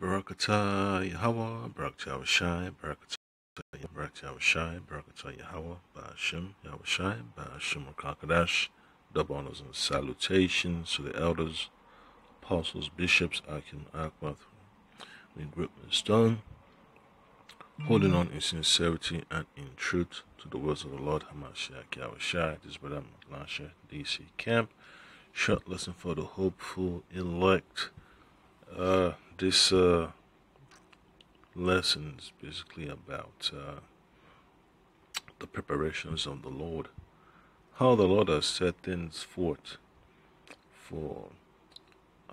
Barakatah Yahweh, Barakatah Shai, Barakatah Shai, Barakatah Yahweh, Ba'ashem, Yahweh Shai, Ba'ashem Rakakadash. Double honors and salutations to the elders, apostles, bishops, Akim, Akwath, in greatness done, holding on in sincerity and in truth to the words of the Lord, Hamashiach, Yahweh Shai. This is Brother Lasha, DC Camp. Short lesson for the hopeful elect. This lesson is basically about the preparations of the Lord, how the Lord has set things forth for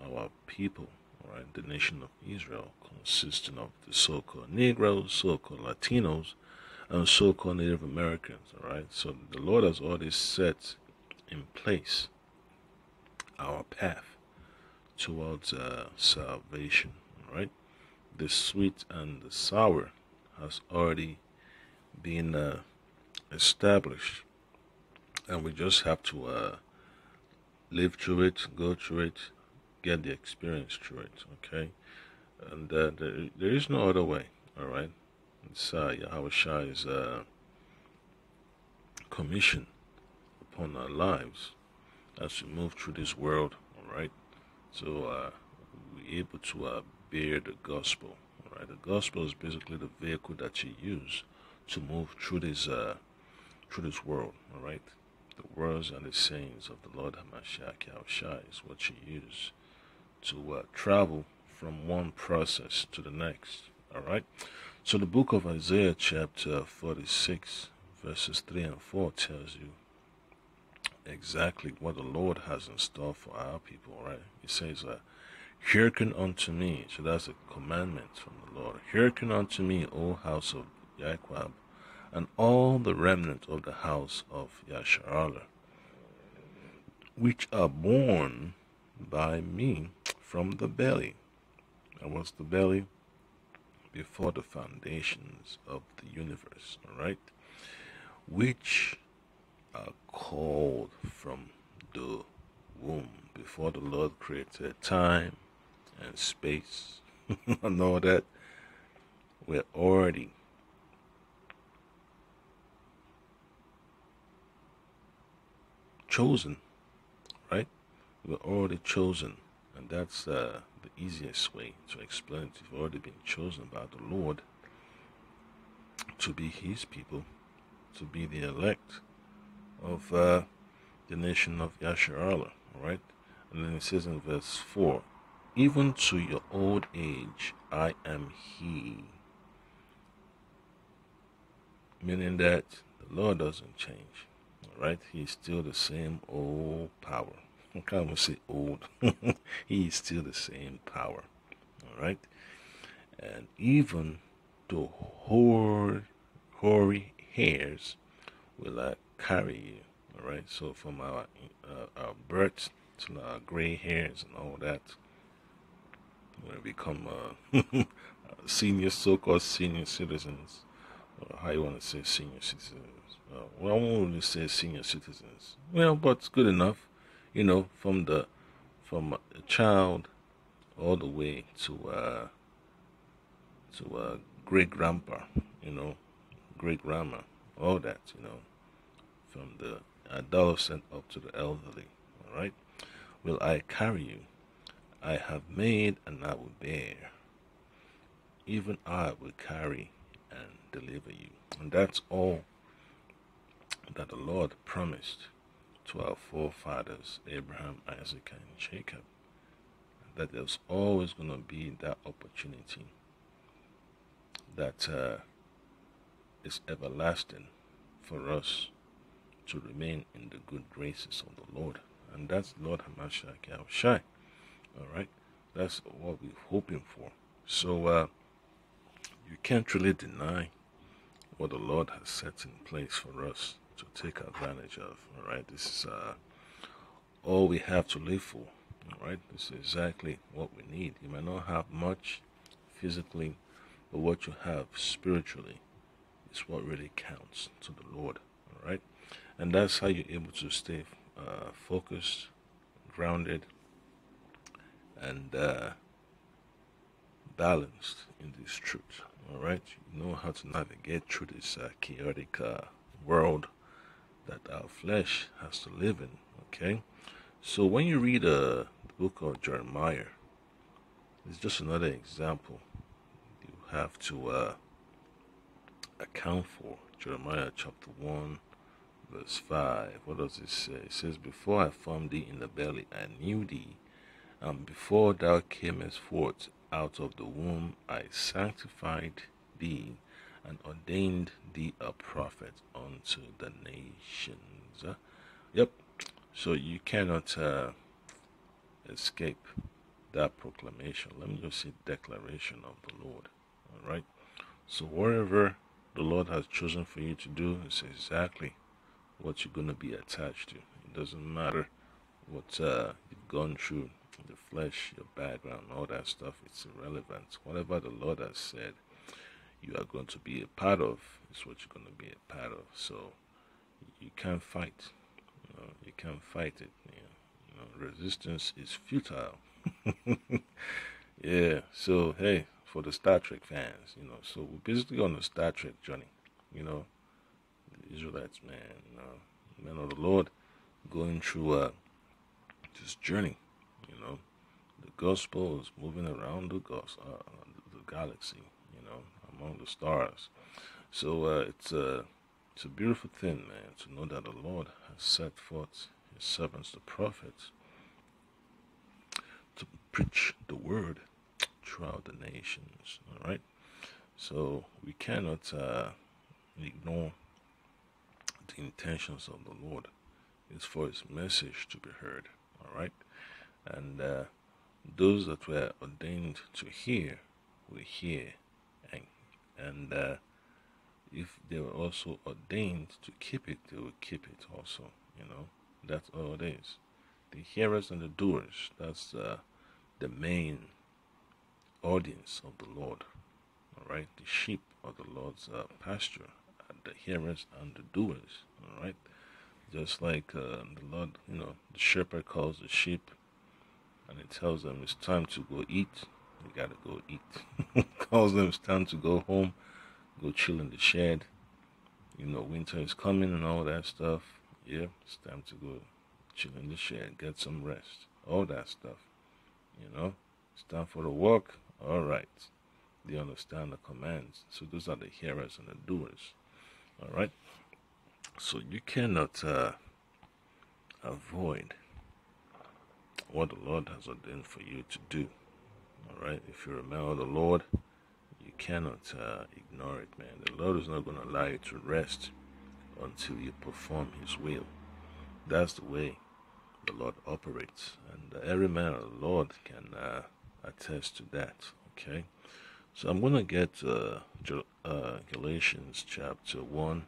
our people, right? The nation of Israel, consisting of the so-called Negroes, so-called Latinos, and so-called Native Americans, all right? So the Lord has already set in place our path towards salvation, all right? The sweet and the sour has already been established, and we just have to live through it, go through it, get the experience through it, okay? And there is no other way, all right? It's Yahweh Shai's commission upon our lives as we move through this world, all right? So we're able to bear the gospel, all right? The gospel is basically the vehicle that you use to move through this world, all right? The words and the sayings of the Lord Hamashiach Yahushua is what you use to travel from one process to the next, all right? So the book of Isaiah chapter 46 verses 3 and 4 tells you exactly what the Lord has in store for our people, right? It says, hearken unto me. So that's a commandment from the Lord. Hearken unto me, O house of Jacob, and all the remnant of the house of Yasharallah, which are born by me from the belly. And what's the belly? Before the foundations of the universe, all right? Which are called from the womb, before the Lord created time and space and all that. We're already chosen, right? We're already chosen, and that's the easiest way to explain it. We've already been chosen by the Lord to be His people, to be the elect of the nation of Yasharallah, all right? And then it says in verse 4, even to your old age I am He. Meaning that the Lord doesn't change, all right? He's still the same old power. I can't even say old. He is still the same power, all right? And even the hoary hairs will carry you, all right? So from our birth to our gray hairs and all that, when we become senior, so-called senior citizens, or how you want to say senior citizens. Well, I won't really say senior citizens. Well, but it's good enough, from a child all the way to great grandpa, great grandma, all that, from the adolescent up to the elderly. All right. Will I carry you? I have made and I will bear. Even I will carry and deliver you. And that's all that the Lord promised to our forefathers, Abraham, Isaac, and Jacob. That there's always going to be that opportunity that is everlasting for us to remain in the good graces of the Lord. And that's Lord Hamashiach Yahushai. All right? That's what we're hoping for. So you can't really deny what the Lord has set in place for us to take advantage of. All right? This is all we have to live for. All right? This is exactly what we need. You might not have much physically, but what you have spiritually is what really counts to the Lord. All right? And that's how you're able to stay focused, grounded, and balanced in this truth. All right, you know how to navigate through this chaotic world that our flesh has to live in. Okay, so when you read the book of Jeremiah, it's just another example you have to account for. Jeremiah chapter 1, verse 5. What does it say? It says, "Before I formed thee in the belly, I knew thee, and before thou camest forth out of the womb, I sanctified thee and ordained thee a prophet unto the nations." Yep. So you cannot escape that proclamation. Let me just say declaration of the Lord. All right. So whatever the Lord has chosen for you to do is exactly what you're going to be attached to. It doesn't matter what you've gone through, the flesh, your background, all that stuff. It's irrelevant. Whatever the Lord has said you are going to be a part of is what you're going to be a part of. So you can't fight. You can't fight it. Resistance is futile. Yeah. So hey, for the Star Trek fans, so we're basically on the Star Trek journey. The Israelites, men of the Lord, going through this journey. The gospel is moving around the galaxy. Among the stars. So it's a beautiful thing, man, to know that the Lord has set forth His servants, the prophets, to preach the word throughout the nations. All right. So we cannot ignore the intentions of the Lord. It's for His message to be heard. All right. And those that were ordained to hear will hear, and if they were also ordained to keep it, they will keep it also. That's all it is. The hearers and the doers, that's the main audience of the Lord. All right, the sheep of the Lord's pasture are the hearers and the doers. All right, just like the Lord, the shepherd calls the sheep and he tells them it's time to go eat. You gotta go eat. Calls them it's time to go home, go chill in the shed. Winter is coming and all that stuff. Yeah, it's time to go chill in the shed, get some rest, all that stuff. It's time for the walk. All right, they understand the commands. So those are the hearers and the doers. All right. So you cannot avoid what the Lord has ordained for you to do. All right. If you're a man of the Lord, you cannot ignore it, man. The Lord is not going to allow you to rest until you perform His will. That's the way the Lord operates, and every man of the Lord can attest to that. Okay, so I'm going to get Galatians chapter 1.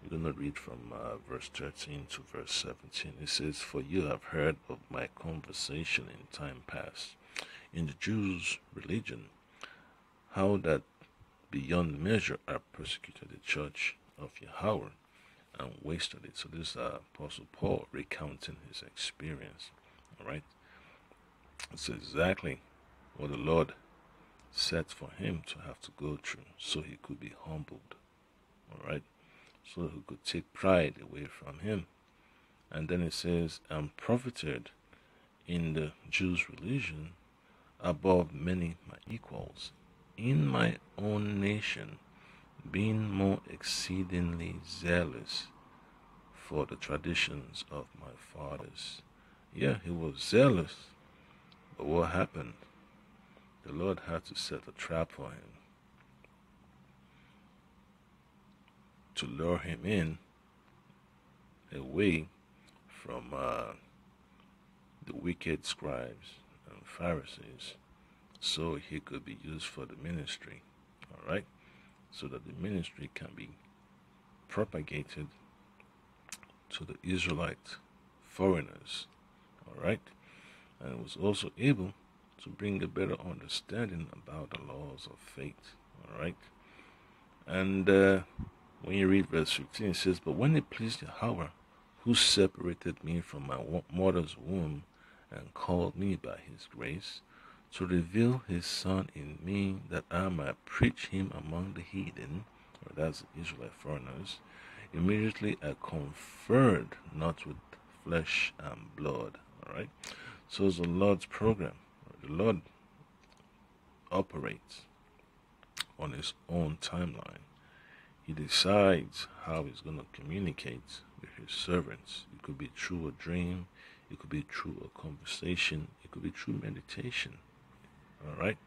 We're going to read from verse 13 to verse 17. It says, "For you have heard of my conversation in time past in the Jews' religion, how that beyond measure I persecuted the church of Yahweh and wasted it." So this is Apostle Paul recounting his experience. All right, it's exactly what the Lord set for him to have to go through, so he could be humbled. All right, so he could take pride away from him. And then it says, "And profited in the Jews' religion above many my equals in my own nation, being more exceedingly zealous for the traditions of my fathers." Yeah, he was zealous, but what happened? The Lord had to set a trap for him to lure him in away from the wicked scribes and Pharisees, so he could be used for the ministry. All right, so that the ministry can be propagated to the Israelite foreigners. All right, and it was also able to bring a better understanding about the laws of faith. All right, and when you read verse 15, it says, "But when it pleased Yahweh, who separated me from my mother's womb and called me by His grace to reveal his Son in me, that I might preach him among the heathen, or that's the Israelite foreigners. Immediately I conferred not with flesh and blood. All right. So it's the Lord's program. The Lord operates on his own timeline. He decides how he's going to communicate with his servants. It could be through a dream. It could be through a conversation. It could be through meditation. All right.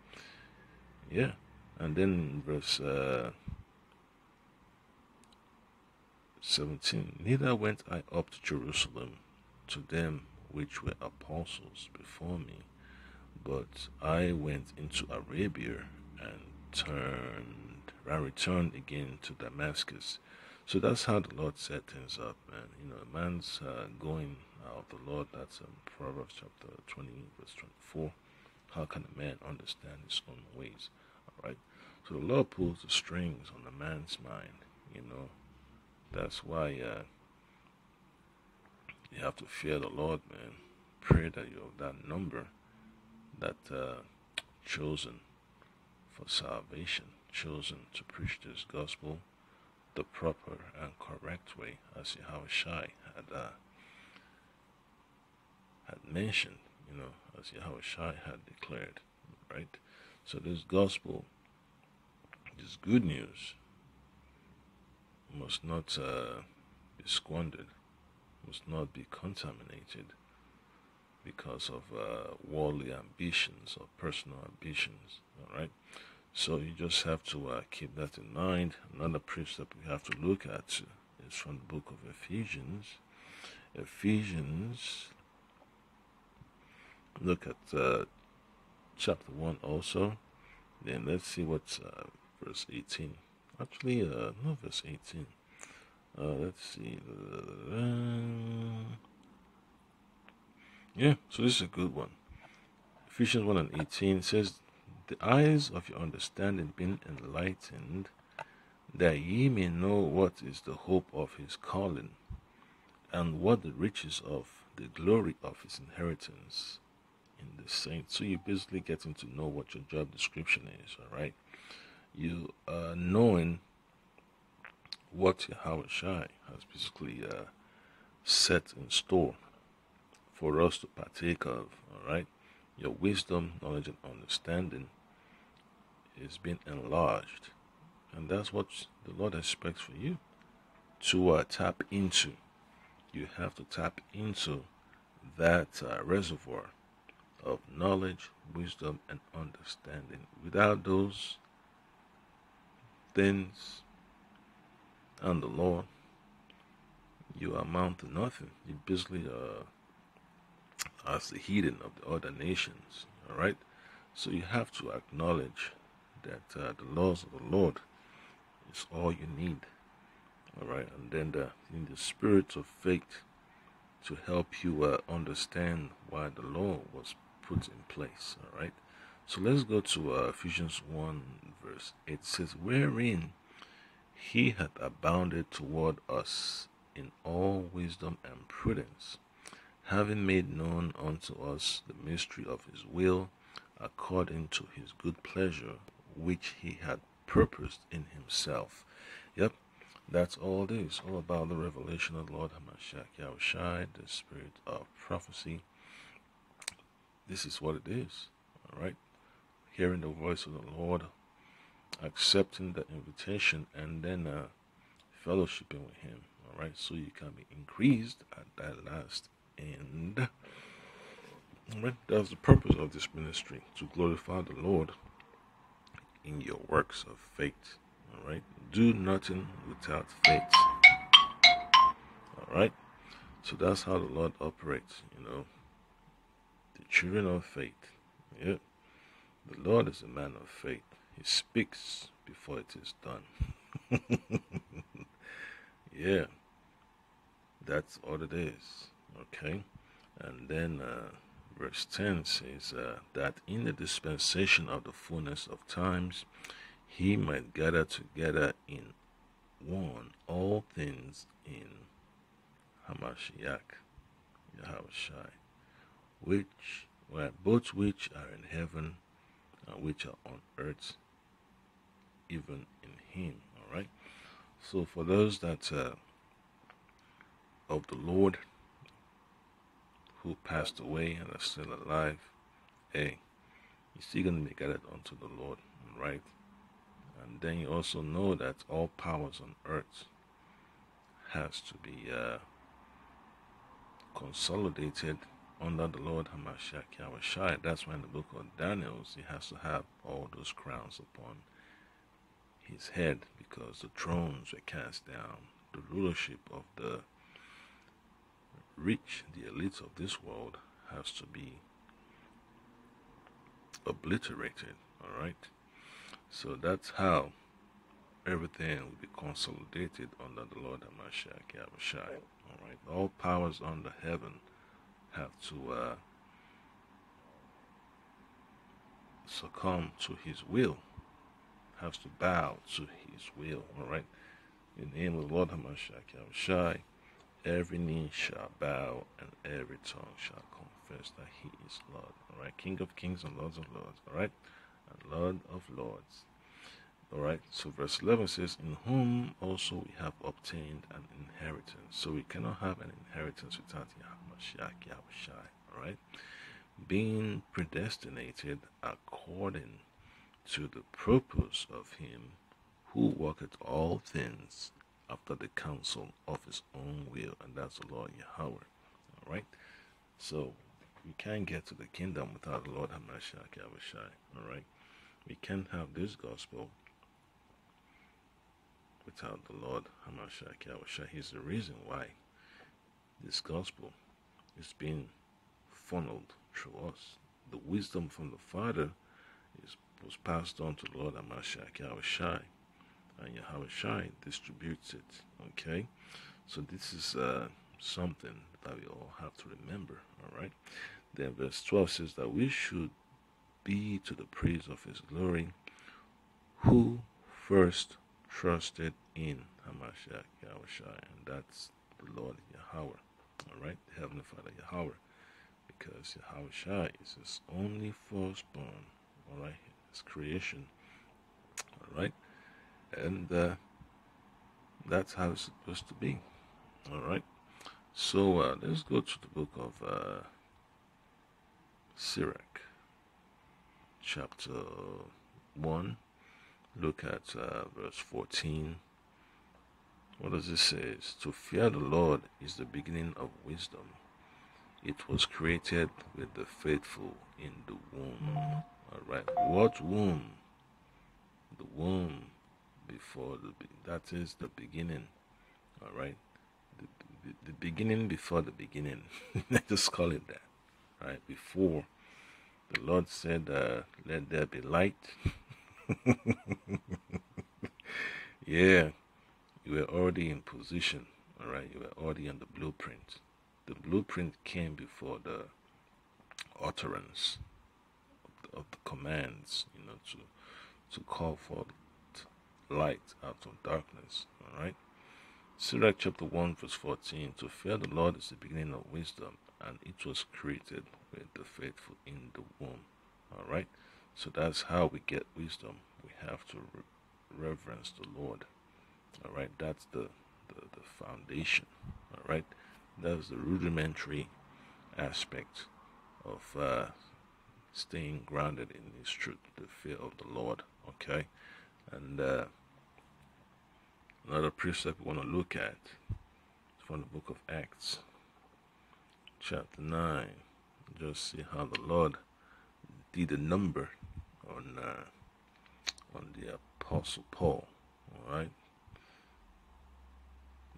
Yeah. And then verse 17. Neither went I up to Jerusalem to them which were apostles before me, but I went into Arabia and returned again to Damascus. So that's how the Lord set things up, man. You know, a man's going out of the Lord. That's Proverbs chapter 20, verse 24. How can a man understand his own ways? All right. So the Lord pulls the strings on a man's mind. You know, that's why you have to fear the Lord, man. Pray that you're of that number that chosen for salvation, chosen to preach this gospel the proper and correct way, as Yahushua had mentioned, you know, as Yahushua had declared, right? So this gospel, this good news, must not be squandered, must not be contaminated because of worldly ambitions or personal ambitions, all right? So you just have to keep that in mind. Another precept we have to look at is from the book of Ephesians. Ephesians, look at chapter 1 also. Then let's see what's verse 18. Actually, not verse 18. Let's see. Yeah, so this is a good one. Ephesians 1 and 18 says, the eyes of your understanding being enlightened, that ye may know what is the hope of his calling, and what the riches of the glory of his inheritance in the saints. So you're basically getting to know what your job description is, all right? You are knowing what Yahushua has basically set in store for us to partake of, all right? Your wisdom, knowledge, and understanding is being enlarged, and that's what the Lord expects for you to tap into. You have to tap into that reservoir of knowledge, wisdom, and understanding. Without those things and the Lord, you amount to nothing. You basically as the heathen of the other nations, all right? So you have to acknowledge that the laws of the Lord is all you need, all right? And then in the spirit of faith to help you understand why the law was put in place, all right? So let's go to Ephesians 1 verse 8. It says, wherein he hath abounded toward us in all wisdom and prudence, having made known unto us the mystery of his will, according to his good pleasure, which he had purposed in himself. Yep, that's all it is. All about the revelation of the Lord HaMashiach Yahushua, the spirit of prophecy. This is what it is, all right? Hearing the voice of the Lord, accepting the invitation, and then fellowshipping with him, all right? So you can be increased at that last end. Right? That's the purpose of this ministry, to glorify the Lord in your works of faith. All right, do nothing without faith. All right, so that's how the Lord operates. You know, the children of faith. Yeah, the Lord is a man of faith. He speaks before it is done. Yeah, that's all it is. Okay, and then verse 10 says that in the dispensation of the fullness of times, he might gather together in one all things in Hamashiach Yahushua, which Right? Both which are in heaven and which are on earth, even in him. All right. So for those that of the Lord who passed away and are still alive, hey, you're still gonna be gathered unto the Lord, right? And then you also know that all powers on earth has to be consolidated under the Lord Hamashiach Yahushua. That's why in the book of Daniel, he has to have all those crowns upon his head, because the thrones were cast down. The rulership of the rich, the elites of this world, has to be obliterated. All right. So that's how everything will be consolidated under the Lord Hamashiach Yahushua. All right. All powers under heaven have to succumb to his will, has to bow to his will. All right. In the name of the Lord Hamashiach Yahushua, every knee shall bow and every tongue shall confess that he is Lord. All right. King of kings and Lords of lords. All right. And Lord of lords. All right. So verse 11 says, in whom also we have obtained an inheritance. So we cannot have an inheritance without Hamashiach Yahushua. All right. Being predestinated according to the purpose of him who worketh all things after the counsel of his own will, and that's the Lord Yahweh. All right. So we can't get to the kingdom without the Lord Hamashiach Yahushua. All right. We can't have this gospel without the Lord Hamashiach Yahushua. He's the reason why this gospel is being funneled through us. The wisdom from the Father was passed on to the Lord Hamashiach Yahushua, and Yahushua distributes it. Okay, so this is something that we all have to remember. All right. Then verse 12 says that we should be to the praise of his glory, who first trusted in Hamashiach Yahushua, and that's the Lord Yahweh. All right, the Heavenly Father Yahweh, because Yahushua is his only firstborn. All right, his creation. All right, and that's how it's supposed to be. All right. So let's go to the book of Sirach, chapter 1. Look at verse 14. What does it say? To fear the Lord is the beginning of wisdom. It was created with the faithful in the womb. All right. What womb? The womb before that is the beginning. All right. The beginning before the beginning. Let's just call it that. Right. Before the Lord said, let there be light. Yeah, you were already in position. All right. You were already on the blueprint. The blueprint came before the utterance of the commands, to call for light out of darkness. All right. Sirach chapter 1 verse 14. To fear the Lord is the beginning of wisdom, and it was created with the faithful in the womb. All right. So that's how we get wisdom. We have to reverence the Lord. All right. That's the foundation. All right. That's the rudimentary aspect of staying grounded in His truth, the fear of the Lord. Okay. And another precept we want to look at is from the book of Acts, chapter 9. Just see how the Lord did a number on the Apostle Paul. All right.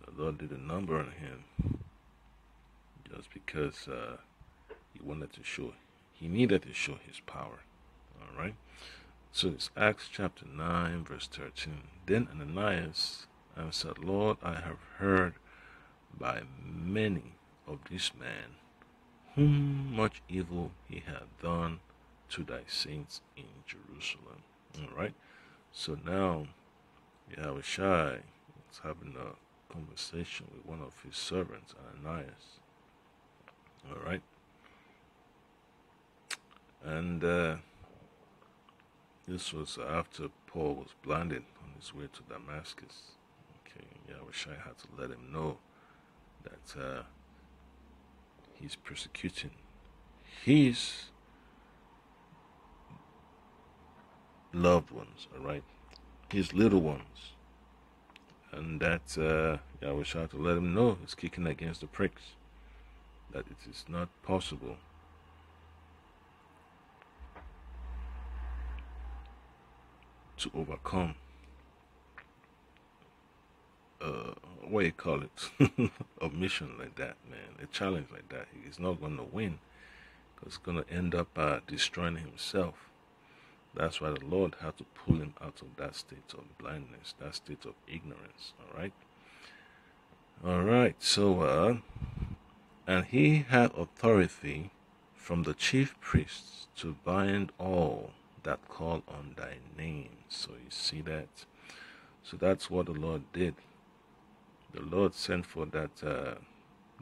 The Lord did a number on him just because he needed to show his power. All right. So it's Acts chapter 9 verse 13. Then Ananias answered, Lord, I have heard by many of this man whom much evil he hath done to thy saints in Jerusalem. All right. So now Yahushua is having a conversation with one of his servants, Ananias. All right. And this was after Paul was blinded on his way to Damascus. Okay, Yahushua had to let him know that he's persecuting his loved ones, all right, his little ones, and that Yahushua had to let him know he's kicking against the pricks, that it is not possible to overcome what you call it, a mission like that, man, a challenge like that. He's not going to win, because he's going to end up destroying himself. That's why the Lord had to pull him out of that state of blindness, that state of ignorance. All right. So and he had authority from the chief priests to bind all that call on thy name. So you see that. So that's what the Lord did. The Lord sent for that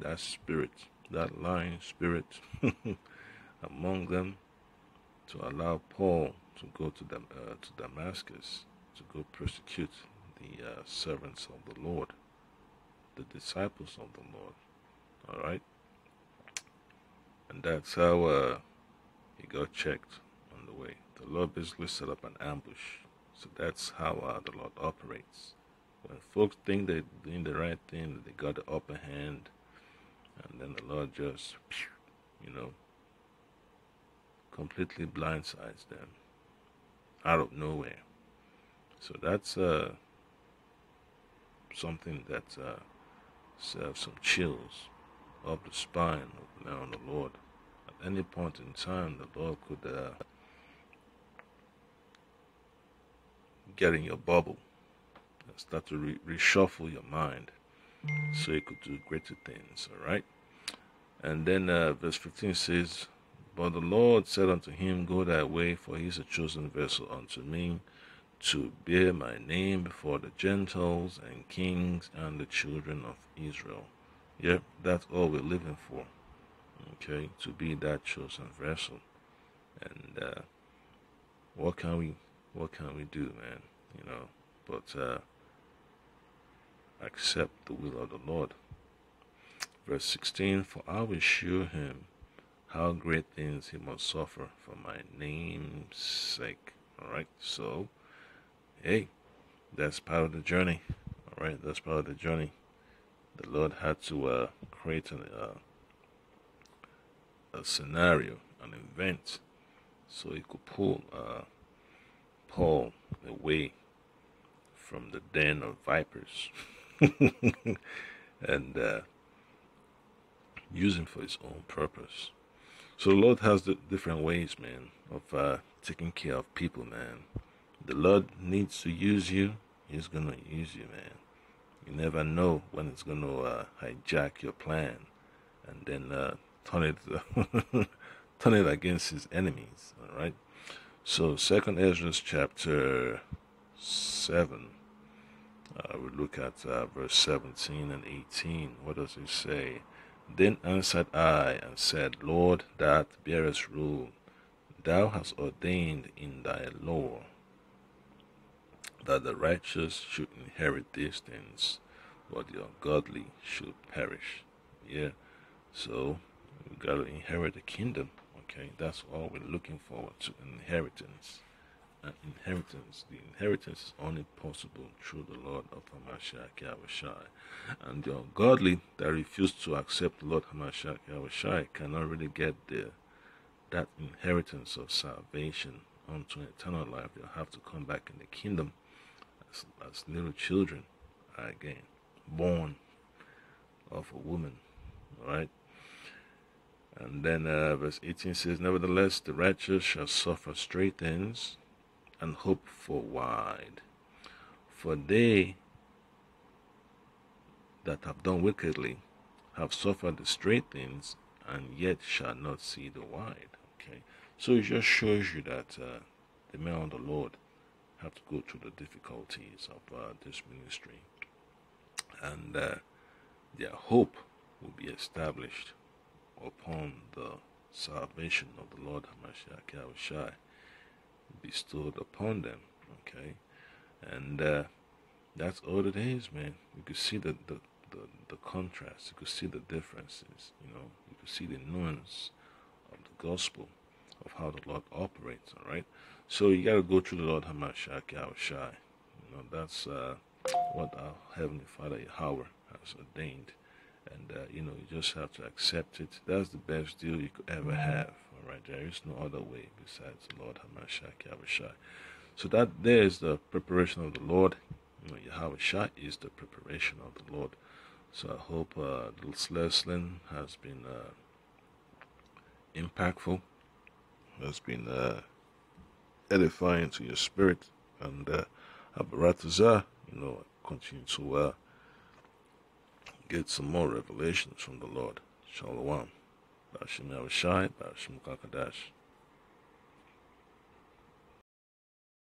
that spirit, that lying spirit, among them, to allow Paul to go to Damascus to go persecute the servants of the Lord, the disciples of the Lord. All right, and that's how he got checked on the way. The Lord basically set up an ambush. So that's how the Lord operates. When folks think they're doing the right thing, they got the upper hand, and then the Lord just, completely blindsides them out of nowhere. So that's something that serves some chills up the spine of the man of the Lord. At any point in time, the Lord could get in your bubble and start to reshuffle your mind, so you could do greater things. All right. And then verse 15 says, but the Lord said unto him, go thy way, for he is a chosen vessel unto me, to bear my name before the Gentiles and kings and the children of Israel. Yep, that's all we're living for. Okay, to be that chosen vessel. And what can we do, man? But accept the will of the Lord. Verse 16, for I will shew him how great things he must suffer for my name's sake. All right, so hey, that's part of the journey. All right, that's part of the journey. The Lord had to create a scenario, an event, so he could pull Paul away from the den of vipers and use him for his own purpose. So the Lord has the different ways, man, of taking care of people, man. The Lord needs to use you, he's going to use you, man. You never know when it's going to hijack your plan and then turn it against his enemies, all right? So 2nd Ezra chapter 7, we look at verse 17 and 18. What does it say? Then answered I and said, Lord, that bearest rule, thou hast ordained in thy law that the righteous should inherit these things, but the ungodly should perish. Yeah, so we got to inherit the kingdom. Okay, that's all we're looking forward to, inheritance. And inheritance, the inheritance is only possible through the Lord of Hamashiach Yahushai. And the ungodly that refuse to accept the Lord Hamashiach Yahushai cannot really get that inheritance of salvation unto eternal life. They'll have to come back in the kingdom as little children again, born of a woman. All right. And then verse 18 says, nevertheless, the righteous shall suffer straight things and hope for wide. For they that have done wickedly have suffered the straight things, and yet shall not see the wide. Okay, so it just shows you that the men of the Lord have to go through the difficulties of this ministry, and their hope will be established upon the salvation of the Lord Hamashiach Yahushai bestowed upon them. Okay, and that's all it is, man. You could see the contrast. You could see the differences. You could see the nuance of the gospel of how the Lord operates. All right, so you got to go through the Lord Hamashiach Yahushai. That's what our Heavenly Father Yahweh has ordained, and you just have to accept it. That's the best deal you could ever have. All right, there is no other way besides the Lord Hamashiach Yahushai. So that there is the preparation of the Lord. Yahushua is the preparation of the Lord. So I hope this lesson has been impactful, has been edifying to your spirit, and Abarataza, continue to get some more revelations from the Lord. Shalom. Bashim Yahushai, Bashim Kakadash.